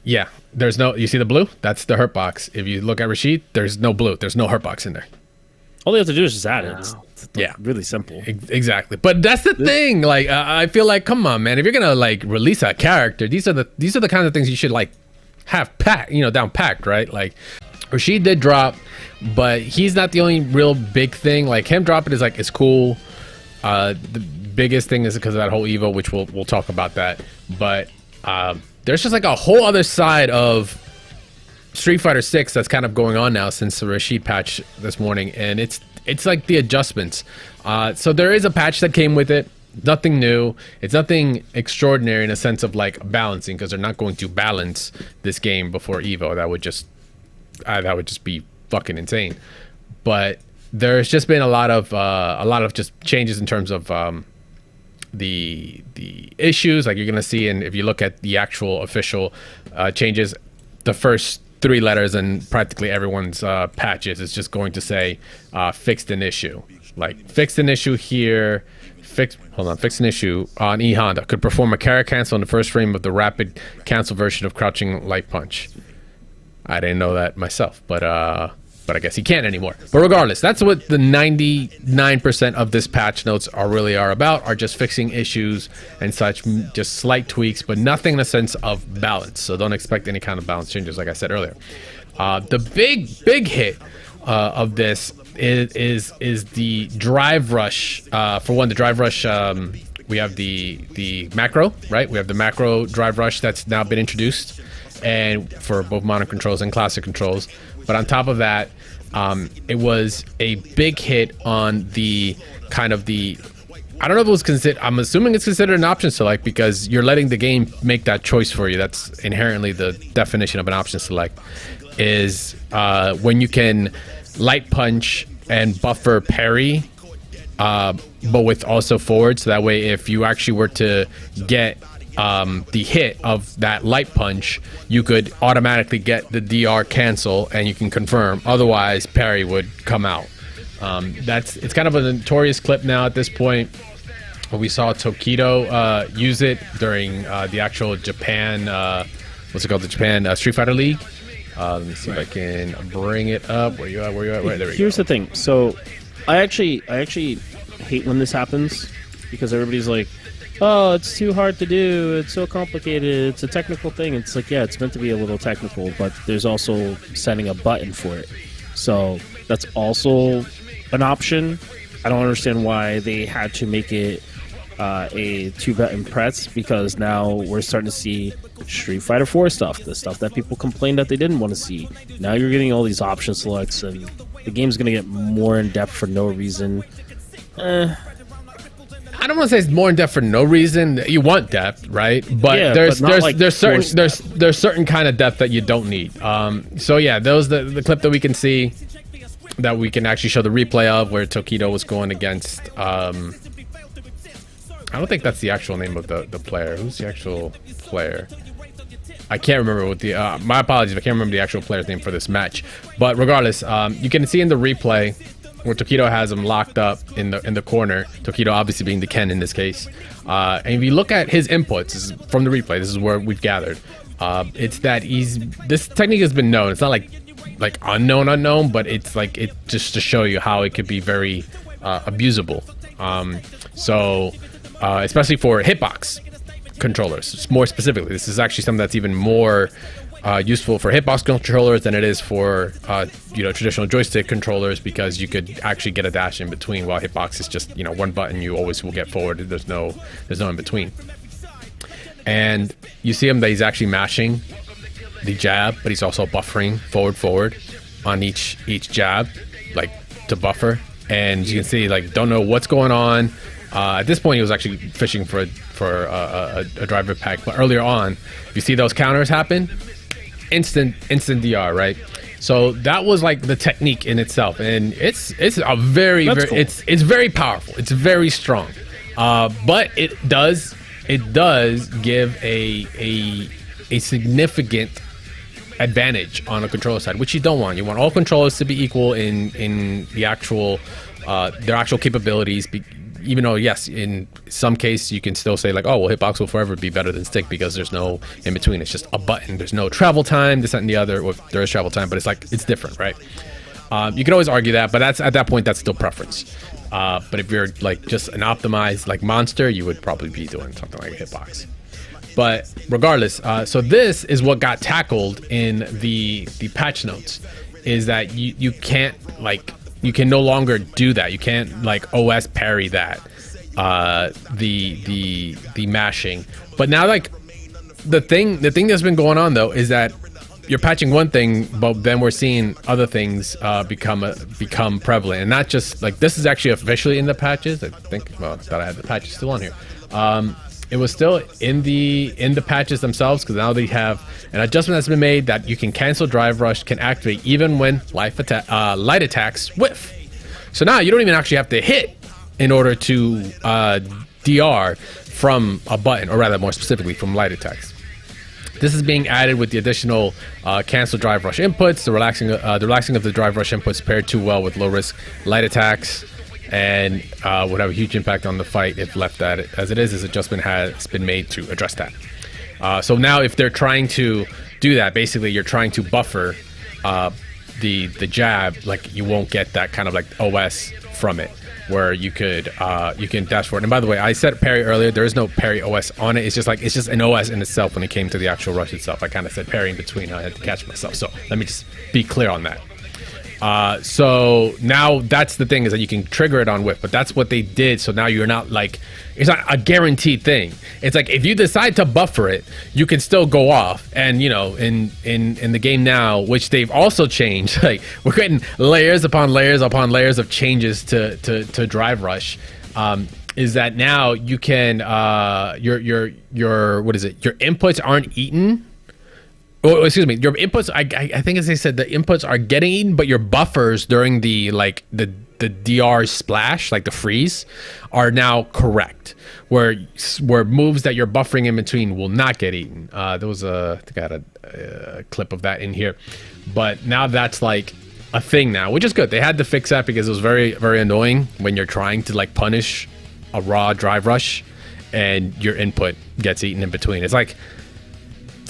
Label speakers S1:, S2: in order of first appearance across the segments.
S1: Yeah, there's no. You see the blue? That's the hurt box. If you look at Rashid, there's no blue. There's no hurt box in there.
S2: All they have to do is just add it. It's
S1: Yeah,
S2: really simple.
S1: Exactly. But that's the thing. Like, I feel like, come on, man. If you're gonna like release a character, these are the kinds of things you should like have packed, down packed, right? Like, Rashid did drop, but he's not the only real big thing. Like, him dropping is like, it's cool. The biggest thing is because of that whole Evo, which we'll talk about that. But there's just like a whole other side of Street Fighter 6 that's kind of going on now since the Rashid patch this morning, and it's like the adjustments. So there is a patch that came with it. Nothing new. It's nothing extraordinary in a sense of like balancing, because they're not going to balance this game before Evo. That would just be fucking insane. But there's just been a lot of just changes in terms of the issues. Like, you're gonna see, and if you look at the actual official changes, the first 3 letters in practically everyone's patches is just going to say fixed an issue. Like, fixed an issue here. Fixed an issue on E Honda. Could perform a carry cancel in the first frame of the rapid cancel version of crouching light punch. I didn't know that myself, but I guess he can't anymore. But regardless, that's what the 99% of this patch notes really are about, are just fixing issues and such, just slight tweaks, but nothing in a sense of balance. So don't expect any kind of balance changes, like I said earlier. The big hit of this is the drive rush. For one, the drive rush, we have the macro, right? We have the macro drive rush that's now been introduced, and for both modern controls and classic controls. But on top of that, it was a big hit on the kind of I don't know if it was considered, I'm assuming it's considered an option select, because you're letting the game make that choice for you. That's inherently the definition of an option select, is when you can light punch and buffer parry, but with also forward. So that way, if you actually were to get the hit of that light punch, you could automatically get the DR cancel and you can confirm. Otherwise, parry would come out. It's kind of a notorious clip now at this point. We saw Tokido use it during the actual Japan, what's it called? The Japan Street Fighter League. Let me see if I can bring it up. Where you at? Right, there we go.
S2: Here's the thing. So I actually hate when this happens, because everybody's like, oh, it's too hard to do, it's so complicated, it's a technical thing. It's like, yeah, it's meant to be a little technical, but there's also setting a button for it. So that's also an option. I don't understand why they had to make it a 2-button press, because now we're starting to see Street Fighter 4 stuff, the stuff that people complained that they didn't want to see. Now you're getting all these option selects, and the game's going to get more in depth for no reason.
S1: I don't want to say it's more in depth for no reason. You want depth, right? But
S2: yeah,
S1: there's
S2: but
S1: there's certain kind of depth that you don't need. So yeah, those the clip that we can see, that we can actually show the replay of, where Tokido was going against. I don't think that's the actual name of the player. Who's the actual player? I can't remember what the. My apologies if I can't remember the actual player's name for this match. But regardless, you can see in the replay where Tokido has him locked up in the corner. Tokido obviously being the Ken in this case. And if you look at his inputs, this is from the replay, this is where we've gathered. It's that this technique has been known. It's not like unknown, but it's like, it just to show you how it could be very abusable. Especially for hitbox controllers, more specifically, this is actually something that's even more useful for hitbox controllers than it is for traditional joystick controllers, because you could actually get a dash in between, while hitbox is just one button. You always will get forward. There's no in between. And you see him that he's actually mashing the jab, but he's also buffering forward on each jab, like to buffer. And you can see, like, don't know what's going on. At this point, he was actually fishing for a driver pack. But earlier on, you see those counters happen, instant DR, right? So that was like the technique in itself, and it's a very
S2: That's
S1: very
S2: cool.
S1: It's very powerful. It's very strong, but it does give a significant advantage on a controller side, which you don't want. You want all controllers to be equal in the actual their actual capabilities. even though yes, in some case you can still say like, oh well, hitbox will forever be better than stick because there's no in between. It's just a button. There's no travel time, this that, and the other. Well, there is travel time, but it's like it's different, right? You can always argue that, but that's at that point that's still preference. But if you're like just an optimized like monster, you would probably be doing something like a hitbox. But regardless, so this is what got tackled in the patch notes, is that you can't like, you can no longer do that. You can't like OS parry that, the mashing. But now like the thing that's been going on though is that you're patching one thing, but then we're seeing other things become prevalent, and not just like this is actually officially in the patches. I think, well, I thought I had the patches still on here. It was still in the patches themselves, because now they have an adjustment that's been made that you can cancel drive rush, can activate even when light attacks whiff. So now you don't even actually have to hit in order to DR from a button, or rather more specifically from light attacks. This is being added with the additional cancel drive rush inputs. The relaxing of the drive rush inputs paired too well with low risk light attacks, and would have a huge impact on the fight if left as it is. This adjustment has been made to address that. So now if they're trying to do that, basically you're trying to buffer the jab, like you won't get that kind of like OS from it, where you can dash forward. And by the way, I said parry earlier. There is no parry OS on it. It's just an OS in itself when it came to the actual rush itself. I kind of said parry in between. I had to catch myself. So let me just be clear on that. So now that's the thing, is that you can trigger it on whiff, but that's what they did. So now you're not like, it's not a guaranteed thing. It's like if you decide to buffer it, you can still go off. And you know, in the game now, which they've also changed, like we're getting layers upon layers upon layers of changes to drive rush. Is that now you can your what is it? Your inputs aren't eaten. Oh, excuse me. Your inputs, I think as they said, the inputs are getting eaten, but your buffers during the DR splash, like the freeze, are now correct. Where moves that you're buffering in between will not get eaten. There was I think I had a clip of that in here, but now that's like a thing now, which is good. They had to fix that because it was very, very annoying when you're trying to like punish a raw drive rush and your input gets eaten in between. It's like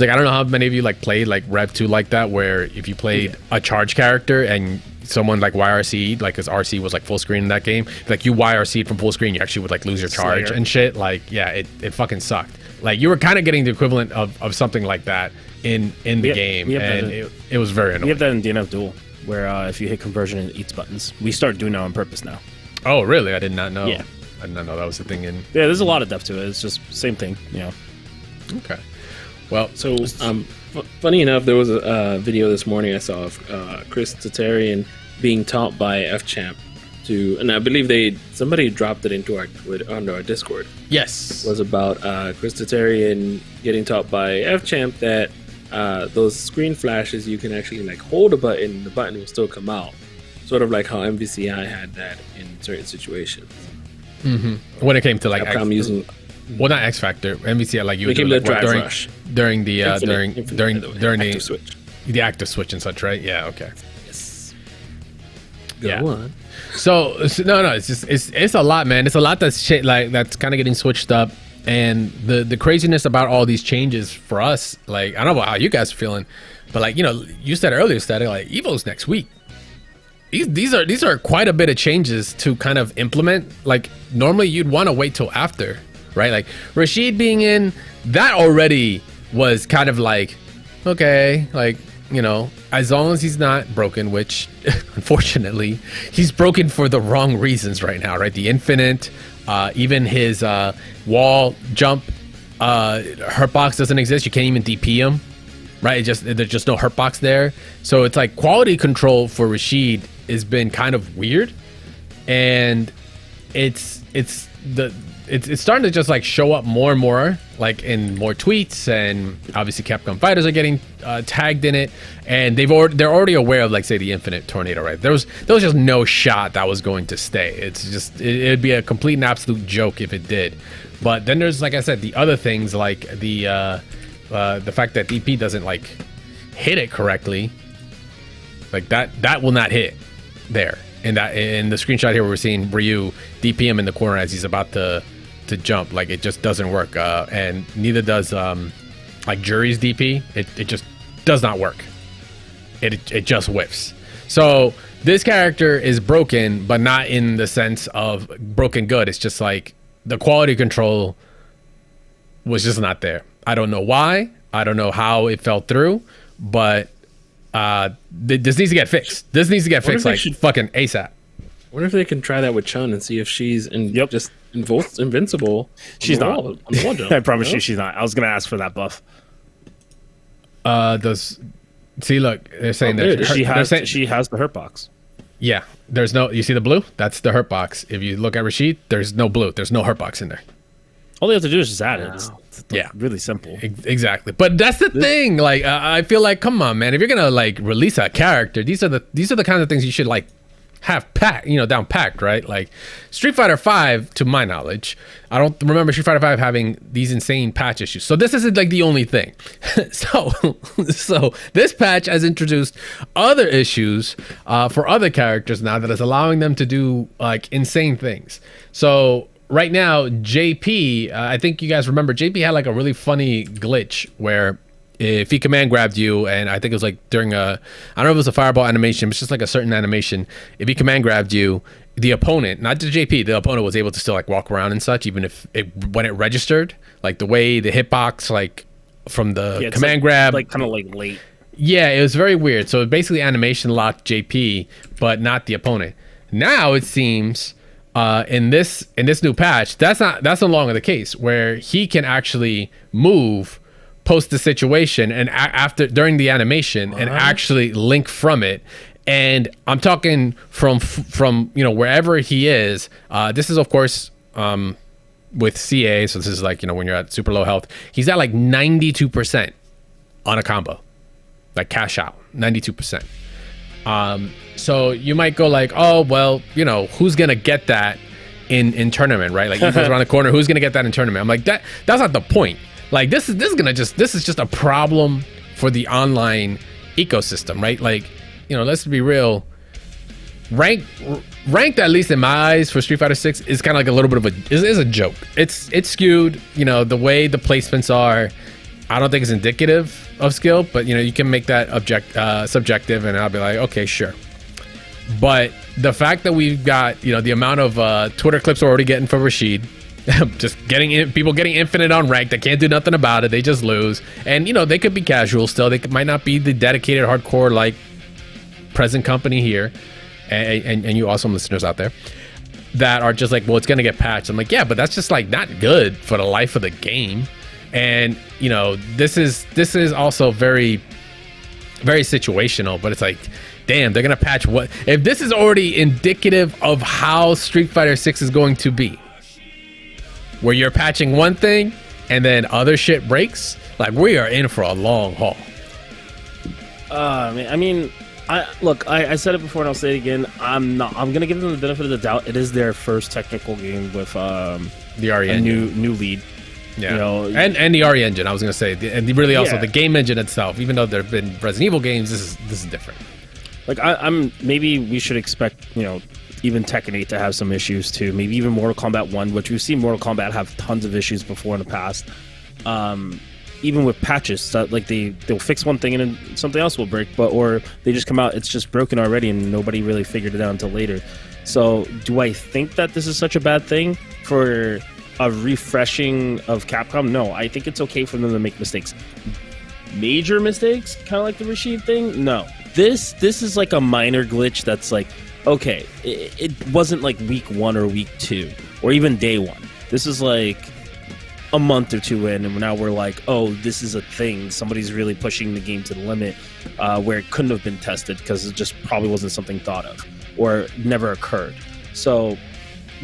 S1: I don't know how many of you like played like Rev 2 like that, where if you played a charge character and someone like YRC'd, like, because RC was like full screen in that game, like you YRC'd from full screen, you actually would like lose your charge Slayer and shit. Like, yeah, it fucking sucked. Like you were kind of getting the equivalent of something like that in the game, and it was very annoying.
S2: We have that in DNF Duel, where if you hit conversion, it eats buttons. We start doing that on purpose now.
S1: Oh, really? I did not know.
S2: Yeah.
S1: I did not know that was a thing in...
S2: Yeah, there's a lot of depth to it. It's just same thing, you know.
S1: Okay. Well,
S3: so funny enough, there was a video this morning I saw of Chris Tatarian being taught by FChamp to, and I believe somebody dropped it into onto our Discord.
S1: Yes,
S3: it was about Chris Tatarian getting taught by FChamp that those screen flashes, you can actually like hold a button, the button will still come out, sort of like how MVCI had that in certain situations.
S1: Mm-hmm. When it came to like
S3: Capcom using.
S1: Well, not X Factor. MVCI, like you
S3: were doing like,
S1: during the
S3: active switch.
S1: The active switch and such, right? Yeah. Okay.
S3: Yes. Go on.
S1: So no, it's just it's a lot, man. It's a lot that's that's kind of getting switched up, and the craziness about all these changes for us. Like I don't know how you guys are feeling, but like, you know, you said earlier, Static, like Evo's next week. These are quite a bit of changes to kind of implement. Like normally you'd want to wait till after. Right, like Rashid being in, that already was kind of like, okay, like, you know, as long as he's not broken, which unfortunately he's broken for the wrong reasons right now, right? The infinite, even his wall jump hurtbox doesn't exist. You can't even DP him, right? There's just no hurtbox there. So it's like quality control for Rashid has been kind of weird, and it's starting to just like show up more and more, like in more tweets, and obviously Capcom fighters are getting tagged in it, and they're already aware of, like, say, the infinite tornado, right? There was just no shot that was going to stay. It's just it'd be a complete and absolute joke if it did. But then there's, like I said, the other things, like the fact that DP doesn't like hit it correctly, like that will not hit there. in the screenshot here, we're seeing Ryu DP him in the corner as he's about to jump. Like, it just doesn't work, and neither does like Jury's DP. It just does not work. It just whiffs. So this character is broken, but not in the sense of broken good. It's just like the quality control was just not there. I don't know why. I don't know how it fell through, but this needs to get fixed. This needs to get fixed like fucking ASAP.
S3: I wonder if they can try that with Chun and see if she's just invincible.
S2: She's not. I promise you she's not. I was going to ask for that buff.
S1: See, look, they're saying that
S2: she has the hurt box.
S1: Yeah, there's no. You see the blue? That's the hurt box. If you look at Rashid, there's no blue. There's no hurt box in there.
S2: All they have to do is just add it. It's really simple.
S1: Exactly. But that's the thing. Like, I feel like, come on, man. If you're gonna like release a character, these are the kinds of things you should like have packed, down packed, right? Like Street Fighter V, to my knowledge, I don't remember Street Fighter V having these insane patch issues. So this isn't like the only thing. so this patch has introduced other issues for other characters now that is allowing them to do like insane things. So right now, JP, I think you guys remember, JP had like a really funny glitch where if he command grabbed you, and I think it was like during I don't know if it was a fireball animation, but it's just like a certain animation. If he command grabbed you, the opponent, not the JP, the opponent was able to still like walk around and such, even if when it registered, like the way the hitbox, like from the command grab,
S2: like kind of like late.
S1: Yeah, it was very weird. So it basically animation locked JP, but not the opponent. Now it seems in this new patch, that's no longer the case, where he can actually move post the situation and during the animation and actually link from it. And I'm talking from wherever he is. This is of course with CA, so this is like when you're at super low health. He's at like 92% on a combo, like cash out 92%. So you might go like, oh well, who's gonna get that in tournament, right? Like he goes around the corner, who's gonna get that in tournament? I'm like, that's not the point. Like this is just a problem for the online ecosystem, right? Like, let's be real. Ranked, at least in my eyes, for Street Fighter 6 is kind of like a little bit of is a joke. It's skewed. The way the placements are, I don't think it's indicative of skill. But you can make that subjective, and I'll be like, okay, sure. But the fact that we've got the amount of Twitter clips we're already getting for Rashid. Just people getting infinite on ranked. They can't do nothing about it. They just lose. And they could be casual still. They might not be the dedicated hardcore like present company here, and you awesome listeners out there that are just like, well, it's gonna get patched. I'm like, yeah, but that's just like not good for the life of the game. And this is also very, very situational. But it's like, damn, they're gonna patch what? If this is already indicative of how Street Fighter 6 is going to be, where you're patching one thing and then other shit breaks, like we are in for a long haul.
S2: I mean, I said it before and I'll say it again. I'm gonna give them the benefit of the doubt. It is their first technical game with
S1: the RE engine.
S2: new lead.
S1: Yeah, and the RE engine. I was gonna say, and really also the game engine itself. Even though there have been Resident Evil games, this is different.
S2: Like I'm maybe we should expect even Tekken 8 to have some issues too. Maybe even Mortal Kombat 1, which we've seen Mortal Kombat have tons of issues before in the past. Even with patches, like they'll fix one thing and then something else will break, or they just come out, it's just broken already and nobody really figured it out until later. So do I think that this is such a bad thing for a refreshing of Capcom? No, I think it's okay for them to make mistakes. Major mistakes, kind of like the Rashid thing? No. This is like a minor glitch that's like, okay, it wasn't like week 1 or week 2 or even day 1. This is like a month or 2 in, and now we're like, oh, this is a thing. Somebody's really pushing the game to the limit, where it couldn't have been tested because it just probably wasn't something thought of or never occurred. So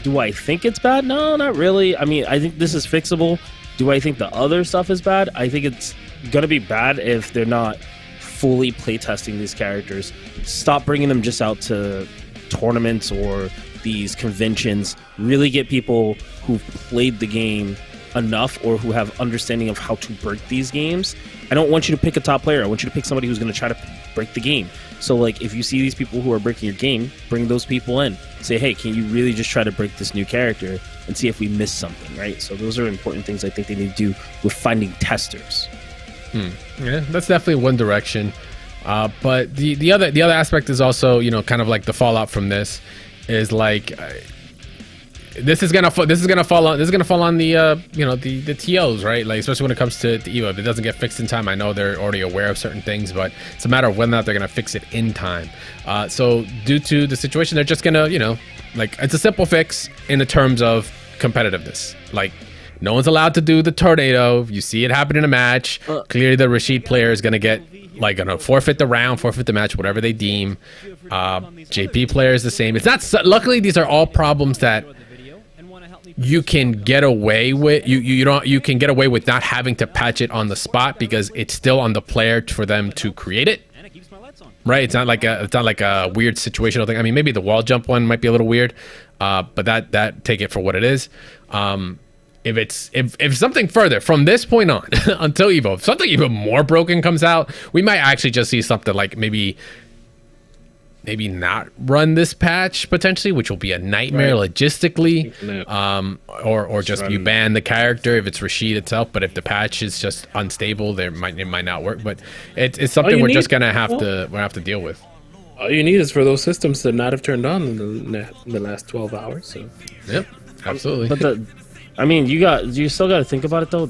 S2: do I think it's bad? No, not really. I mean, I think this is fixable. Do I think the other stuff is bad? I think it's going to be bad if they're not fully playtesting these characters. Stop bringing them just out to tournaments or these conventions. Really get people who've played the game enough or who have understanding of how to break these games. I don't want you to pick a top player. I want you to pick somebody who's going to try to break the game. So, like, if you see these people who are breaking your game, bring those people in. Say, hey, can you really just try to break this new character and see if we miss something, right? So those are important things I think they need to do with finding testers.
S1: Yeah, that's definitely one direction. But the other aspect is also, you know, kind of like the fallout from this is like this is gonna fall on the you know, the TOs, right? Like, especially when it comes to EVO. If it doesn't get fixed in time, I know they're already aware of certain things, but it's a matter of whether or not they're gonna fix it in time. So due to the situation, they're just gonna, you know, like, it's a simple fix in the terms of competitiveness. Like, no one's allowed to do the tornado. You see it happen in a match. Clearly, the Rashid player is gonna get, like, gonna forfeit the round, forfeit the match, whatever they deem. JP player is the same. It's not. Luckily, these are all problems that you can get away with. You can get away with not having to patch it on the spot because it's still on the player for them to create it. Right? It's not like a weird situational thing. I mean, maybe the wall jump one might be a little weird, but that take it for what it is. If something further from this point on until Evo, if something even more broken comes out, we might actually just see something like maybe not run this patch potentially, which will be a nightmare logistically, or just you ban the character if it's Rashid itself. But if the patch is just unstable, it might not work. But it's something we're just gonna have to deal with.
S3: All you need is for those systems to not have turned on in the last 12 hours. So.
S1: Yep, absolutely.
S2: But I mean, you still got to think about it though.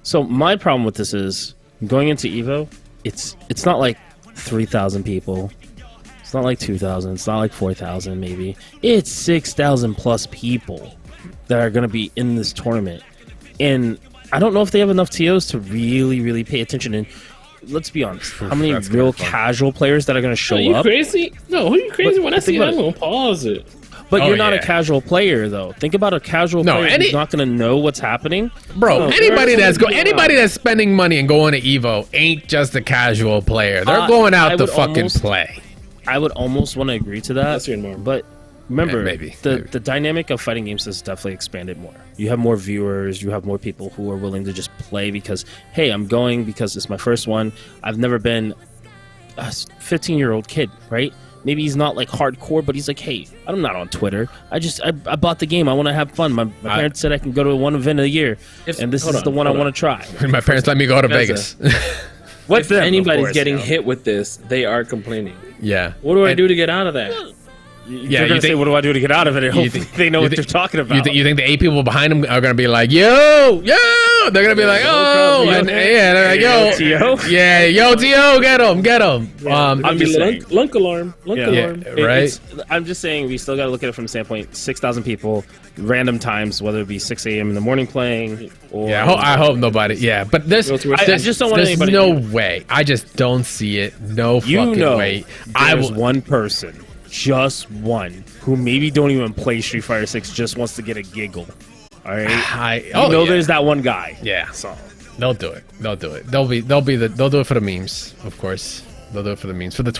S2: So my problem with this is going into Evo. It's not like 3,000 people. It's not like 2,000. It's not like 4,000 maybe. It's 6,000 plus people that are going to be in this tournament, and I don't know if they have enough TOs to really pay attention. And let's be honest, how many real casual players that are going to show up?
S3: Are you crazy? No, are you crazy? When I see that, I'm going to pause it.
S2: But you're not a casual player, though. Think about a casual player who's not going to know what's happening.
S1: Bro, anybody that's spending money and going to Evo ain't just a casual player. They're going out to fucking play.
S2: I would almost want to agree to that. But remember, the dynamic of fighting games has definitely expanded more. You have more viewers. You have more people who are willing to just play because, hey, I'm going because it's my first one. I've never been a 15-year-old kid, right? Maybe he's not like hardcore, but he's like, hey, I'm not on Twitter. I bought the game. I want to have fun. My parents said I can go to one event a year, and this is the one I want to try.
S1: My parents let me go to Vegas.
S3: If anybody's getting hit with this, they are complaining.
S1: Yeah.
S3: What do I do to get out of that?
S2: Yeah, you're gonna say, what do I do to get out of it? And hopefully they know what they're talking about.
S1: You think the 8 people behind them are gonna be like, yo? They're gonna be like, oh, and they're like, yo,
S2: TO?
S1: Yeah, yo, TO, get him.
S3: I'm just saying, lunk alarm.
S1: Right.
S2: I'm just saying, we still gotta look at it from the standpoint: 6,000 people, random times, whether it be 6 a.m. in the morning playing. Or
S1: I hope nobody. Yeah, but I
S2: just don't want anybody.
S1: There's no way. I just don't see it. No fucking way.
S2: There's one person. Just one who maybe don't even play Street Fighter 6, just wants to get a giggle. All right, there's that one guy.
S1: Yeah, so they'll do it. They'll do it for the memes, of course. They'll do it for the memes, for the